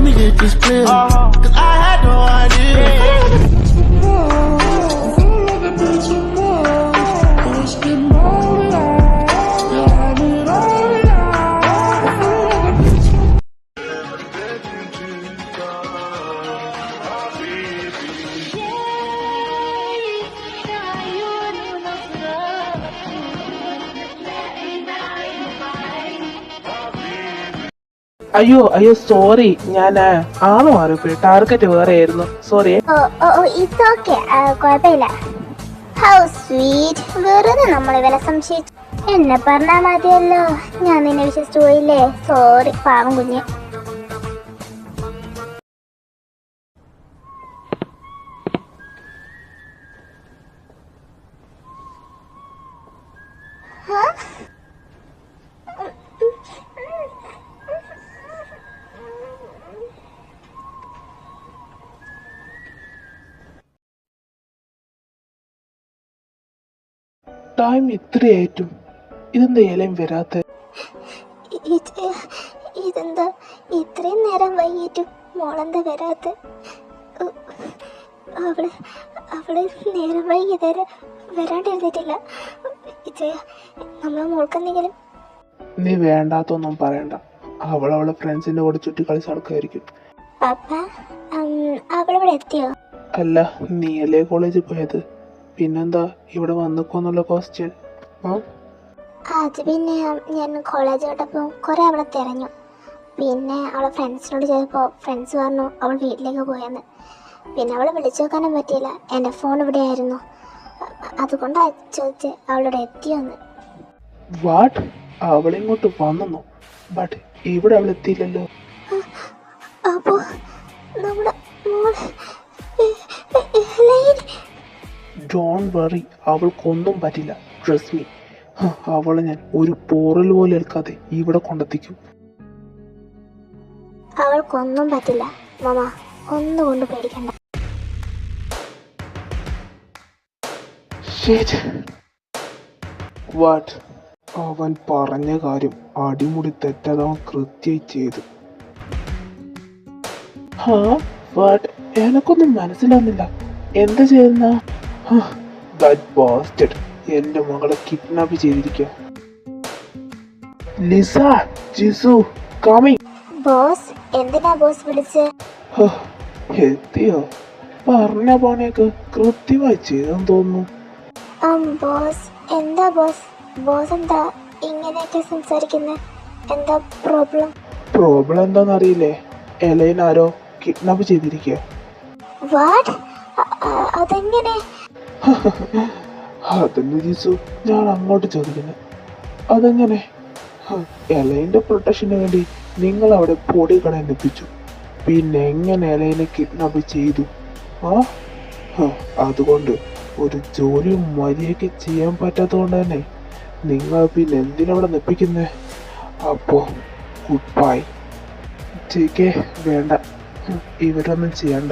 me get this clear. Cause I had no idea. അയ്യോ അയ്യോ sorry, ഞാൻ ആള് മാറിപ്പോയി. ടാർഗറ്റ് വേറെ ആയിരുന്നു. സോറി. ഇറ്റ്സ് ഓക്കെ, കുഴപ്പമില്ല. How sweet. വെറുതെ നമ്മൾ ഇവരെ സംശയിച്ചു. എന്നെ പറഞ്ഞാൽ മതിയല്ലോ, ഞാൻ നിന്നെ വിശ്വസിച്ചു പോയില്ലേ. സോറി പാവം കുഞ്ഞ്. ടൈം ഇത്രയായിട്ടും ഇതെന്താ ഇലയും വരാത്ത? ഇതെന്താ ഇത്രയും നേരം വൈകിട്ടും മോളെന്താ വരാത്ത? അവള് നേരം വൈകി വരാണ്ടിരുന്നിട്ടില്ല. നമ്മളെ മോൾക്കെന്തെങ്കിലും? നീ വേണ്ടാത്തൊന്നും പറയണ്ട. അവളെ ഫ്രണ്ട്സിന്റെ കൂടെ ചുറ്റി കളിച്ച് നടക്കായിരിക്കും. പപ്പ, അവളിവിടെ എത്തിയോ? അല്ല, നീയല്ലേ കോളേജിൽ പോയത്? പിന്നെന്താ ഇവിടെ വന്നിക്കോന്നുള്ള ക്വസ്റ്റ്യൻ? അത് പിന്നെ ഞാൻ കോളേജ് വിട്ടപ്പോൾ കുറെ അവളെ തിരഞ്ഞു. പിന്നെ അവളെ ഫ്രണ്ട്സിനോട് ചോദിച്ചപ്പോൾ ഫ്രണ്ട്സ് പറഞ്ഞു അവൾ വീട്ടിലേക്ക് പോയെന്ന്. പിന്നെ അവളെ വിളിച്ചു നോക്കാനും പറ്റിയില്ല, എൻ്റെ ഫോൺ ഇവിടെ ആയിരുന്നു. അതുകൊണ്ടാണ് ചോദിച്ച് അവളിവിടെ എത്തിയോന്ന്. വാട്ട്? അവളിങ്ങോട്ട് വന്നു, ബട്ട് ഇവിടെ അവൾ എത്തിയില്ലല്ലോ. അപ്പോൾ നമ്മുടെ ഡോണ്ട് വറി, അവൾക്കൊന്നും പറ്റില്ല. Trust me. അവളെ ഞാൻ ഒരു പോറൽ പോലെ ഏൽക്കാതെ ഇവിടെ കൊണ്ടെത്തിക്കും. അവൾക്കൊന്നും പറ്റില്ല മാമ, ഒന്നുകൊണ്ട് പേടിക്കണ്ട. വാട്ട്? അവൻ പറഞ്ഞ കാര്യം അടിമുടി തെറ്റാതെ അവൻ കൃത്യമായി ചെയ്തു. വാട്ട്? എനക്കൊന്നും മനസ്സിലാവുന്നില്ല. എന്താ ചെയ്യുന്ന? എന്റെ മകളെ കിഡ്നാപ്പ് ചെയ്തിരിക്കുക. ലിസ, ജിസു, കമിങ്. ബോസ്, എന്തിനാ ബോസ് വിളിച്ച്? എത്തിയോ? പറഞ്ഞ പണിയൊക്കെ കൃത്യമായി ചെയ്തെന്ന് തോന്നുന്നു. ബോസ്, എന്താ ബോസ്? ബോസ് എന്താ ഇങ്ങനെയൊക്കെ സംസാരിക്കുന്നത്? എന്താ പ്രോബ്ലം? പ്രോബ്ലം എന്താണെന്നറിയില്ലേ? എലൈൻ ആരോ കിഡ്നാപ്പ് ചെയ്തിരിക്കുക. വാട്ട്? അതെങ്ങനെ? അതന്നെ ജിസു, ഞാൻ അങ്ങോട്ട് ചോദിക്കുന്നത്. അതെങ്ങനെ? എലൈൻ്റെ പ്രൊട്ടക്ഷന് വേണ്ടി നിങ്ങൾ അവിടെ പൊടി കടയിൽ എത്തിച്ചു. പിന്നെ എങ്ങനെ എലൈനെ കിഡ്നാപ്പ് ചെയ്തു? അതുകൊണ്ട് ഒരു ജോലിയും മര്യാദയ്ക്ക് ചെയ്യാൻ പറ്റാത്തതുകൊണ്ട് തന്നെ നിങ്ങൾ പിന്നെ എന്തിനവിടെ നിപ്പിക്കുന്നേ? അപ്പോ ഗുഡ് ബൈ. ചേക്കേ, വേണ്ട, ഇവരൊന്നും ചെയ്യണ്ട.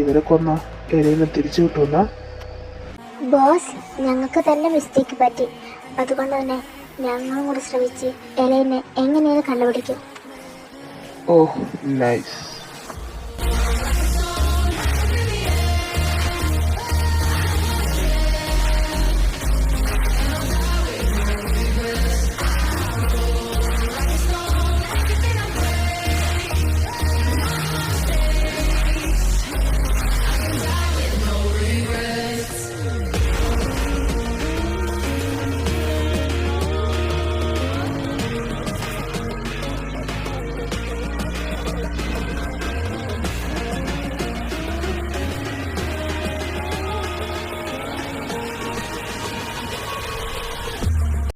ഇവരെ കൊന്ന എലൈനെ തിരിച്ചു കിട്ടുന്ന. ബോസ്, ഞങ്ങൾക്ക് തന്നെ മിസ്റ്റേക്ക് പറ്റി. അതുകൊണ്ട് തന്നെ ഞങ്ങളും കൂടി ശ്രമിച്ച് എലൈനെ എങ്ങനെയാണ് കണ്ടുപിടിക്കും. ഓ നൈസ്.